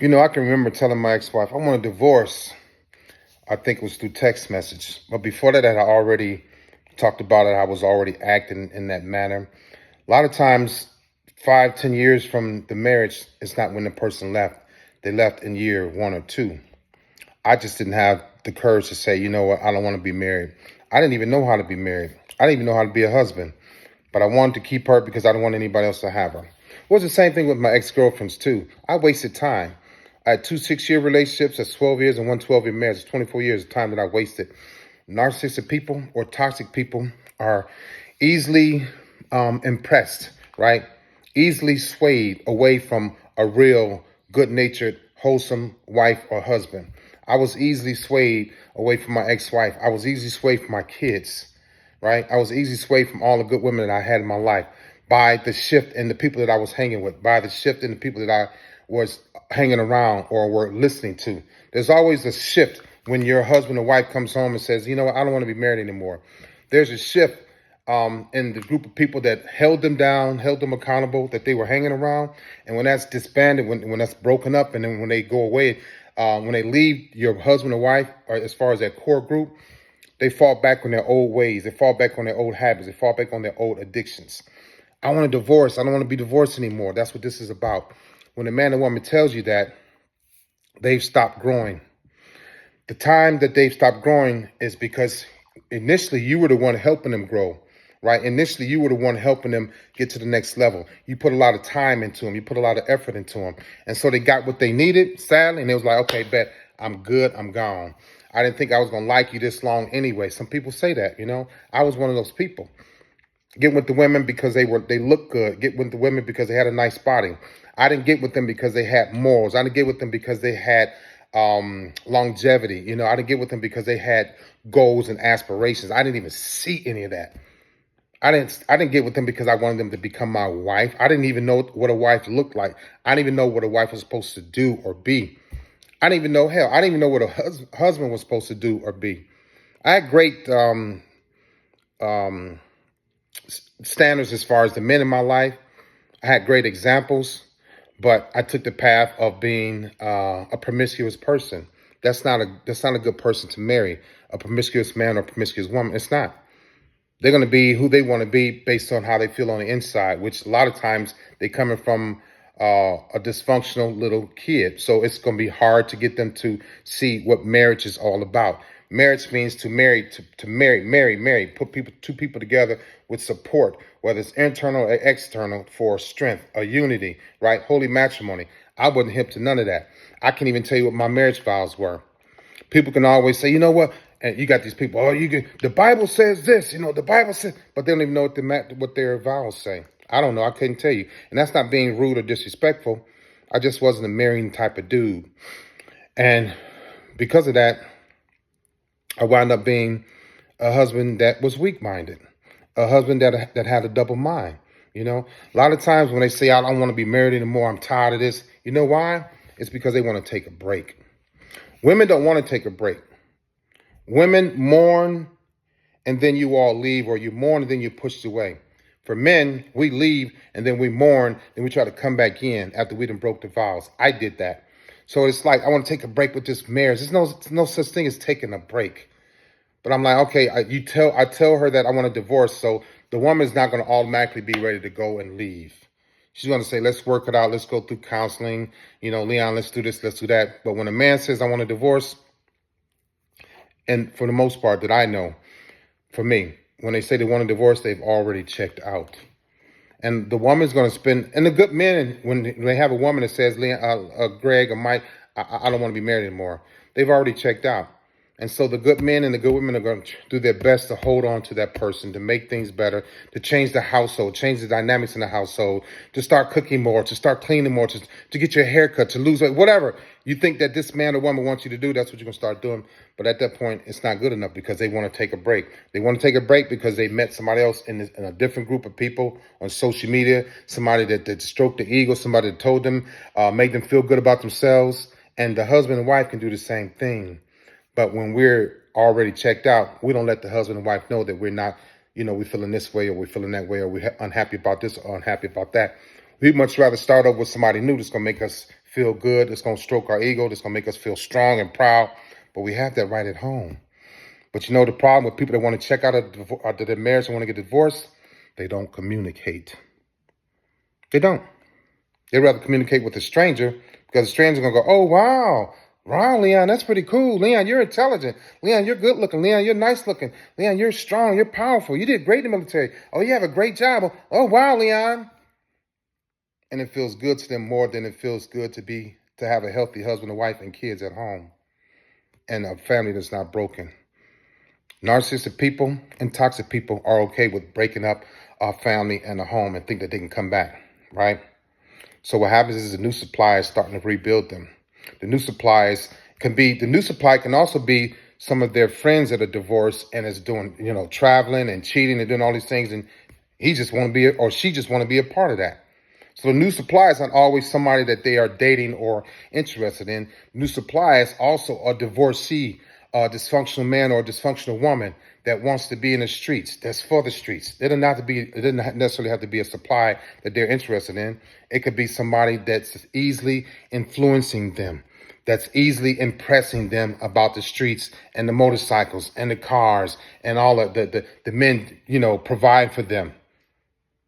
I can remember telling my ex-wife, I want a divorce. I think it was through text message. But before that, I already talked about it. I was already acting in that manner. A lot of times, 5, 10 years from the marriage, it's not when the person left. They left in year 1 or 2. I just didn't have the courage to say, you know what, I don't want to be married. I didn't even know how to be married. I didn't even know how to be a husband. But I wanted to keep her because I didn't want anybody else to have her. It was the same thing with my ex-girlfriends too. I wasted time. I had 2 6-year relationships. That's 12 years and 1 12-year marriage. It's 24 years of time that I wasted. Narcissistic people or toxic people are easily impressed, right? Easily swayed away from a real, good-natured, wholesome wife or husband. I was easily swayed away from my ex-wife. I was easily swayed from my kids, right? I was easily swayed from all the good women that I had in my life by the shift in the people that I was hanging with, by the shift in the people that I was hanging around or were listening to. There's always a shift when your husband or wife comes home and says, you know what, I don't want to be married anymore. There's a shift in the group of people that held them down, held them accountable, that they were hanging around. And when that's disbanded, when that's broken up, and then when they go away, when they leave your husband or wife, or as far as that core group, they fall back on their old ways. They fall back on their old habits. They fall back on their old addictions. I want a divorce. I don't want to be divorced anymore. That's what this is about. When a man or woman tells you that, they've stopped growing. The time that they've stopped growing is because initially you were the one helping them grow, right? Initially you were the one helping them get to the next level. You put a lot of time into them. You put a lot of effort into them. And so they got what they needed, sadly, and they was like, okay, bet, I'm good, I'm gone. I didn't think I was going to like you this long anyway. Some people say that, I was one of those people. Get with the women because they look good. Get with the women because they had a nice body. I didn't get with them because they had morals. I didn't get with them because they had longevity. I didn't get with them because they had goals and aspirations. I didn't even see any of that. I didn't get with them because I wanted them to become my wife. I didn't even know what a wife looked like. I didn't even know what a wife was supposed to do or be. I didn't even know, hell, I didn't even know what a husband was supposed to do or be. I had great standards as far as the men in my life. I had great examples, but I took the path of being a promiscuous person. That's not a good person to marry, a promiscuous man or promiscuous woman. It's not. They're going to be who they want to be based on how they feel on the inside, which a lot of times they coming from a dysfunctional little kid. So it's going to be hard to get them to see what marriage is all about. Marriage means to marry, to marry, put two people together with support, whether it's internal or external, for strength, a unity, right? Holy matrimony. I wasn't hip to none of that. I can't even tell you what my marriage vows were. People can always say, you know what? And you got these people, the Bible says this, the Bible says, but they don't even know what their vows say. I don't know. I couldn't tell you. And that's not being rude or disrespectful. I just wasn't a marrying type of dude. And because of that, I wound up being a husband that was weak-minded, a husband that had a double mind. A lot of times when they say, I don't want to be married anymore, I'm tired of this. You know why? It's because they want to take a break. Women don't want to take a break. Women mourn and then you all leave, or you mourn and then you're pushed away. For men, we leave and then we mourn, and we try to come back in after we done broke the vows. I did that. So it's like, I want to take a break with this marriage. There's no such thing as taking a break. But I'm like, okay, I tell her that I want a divorce, so the woman's not going to automatically be ready to go and leave. She's going to say, let's work it out. Let's go through counseling. Leon, let's do this, let's do that. But when a man says, I want a divorce, and for the most part that I know, for me, when they say they want a divorce, they've already checked out. And the woman's going to spend, and the good men, when they have a woman that says, Greg or Mike, I don't want to be married anymore, they've already checked out. And so the good men and the good women are going to do their best to hold on to that person, to make things better, to change the household, change the dynamics in the household, to start cooking more, to start cleaning more, to get your hair cut, to lose weight, whatever you think that this man or woman wants you to do, that's what you're going to start doing. But at that point, it's not good enough because they want to take a break. They want to take a break because they met somebody else in a different group of people on social media, somebody that stroked the ego, somebody that told them, made them feel good about themselves. And the husband and wife can do the same thing. But when we're already checked out, we don't let the husband and wife know that we're not, we're feeling this way or we're feeling that way or we're unhappy about this or unhappy about that. We'd much rather start over with somebody new that's going to make us feel good. It's going to stroke our ego. It's going to make us feel strong and proud. But we have that right at home. But you know the problem with people that want to check out of their marriage and want to get divorced? They don't communicate. They don't. They'd rather communicate with a stranger because the stranger's going to go, oh, wow. Wow, Leon, that's pretty cool. Leon, you're intelligent. Leon, you're good looking. Leon, you're nice looking. Leon, you're strong. You're powerful. You did great in the military. Oh, you have a great job. Oh, wow, Leon. And it feels good to them more than it feels good to have a healthy husband and wife and kids at home and a family that's not broken. Narcissistic people and toxic people are okay with breaking up a family and a home and think that they can come back, right? So what happens is the new supply is starting to rebuild them. The new supply can also be some of their friends that are divorced and is doing, traveling and cheating and doing all these things. And he just want to be, or she just want to be a part of that. So the new supply is not always somebody that they are dating or interested in. New supply is also a divorcee, a dysfunctional man or a dysfunctional woman that wants to be in the streets, that's for the streets. It doesn't necessarily have to be a supply that they're interested in. It could be somebody that's easily influencing them, that's easily impressing them about the streets and the motorcycles and the cars and all of the men, provide for them.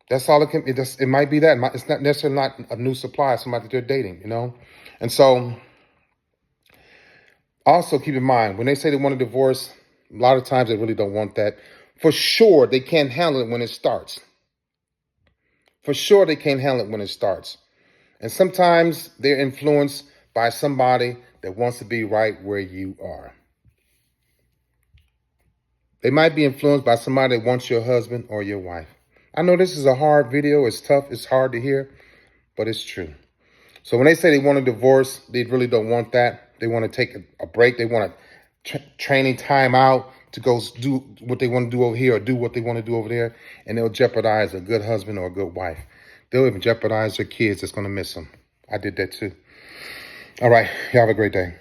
That's all it can be. It might be that. It's not necessarily not a new supply, somebody that they're dating, And so also keep in mind, when they say they want a divorce, a lot of times they really don't want that. For sure, they can't handle it when it starts. For sure, they can't handle it when it starts. And sometimes they're influenced by somebody that wants to be right where you are. They might be influenced by somebody that wants your husband or your wife. I know this is a hard video. It's tough. It's hard to hear, but it's true. So when they say they want a divorce, they really don't want that. They want to take a break. They want a training time out to go do what they want to do over here or do what they want to do over there. And they'll jeopardize a good husband or a good wife. They'll even jeopardize their kids that's going to miss them. I did that too. All right. Y'all have a great day.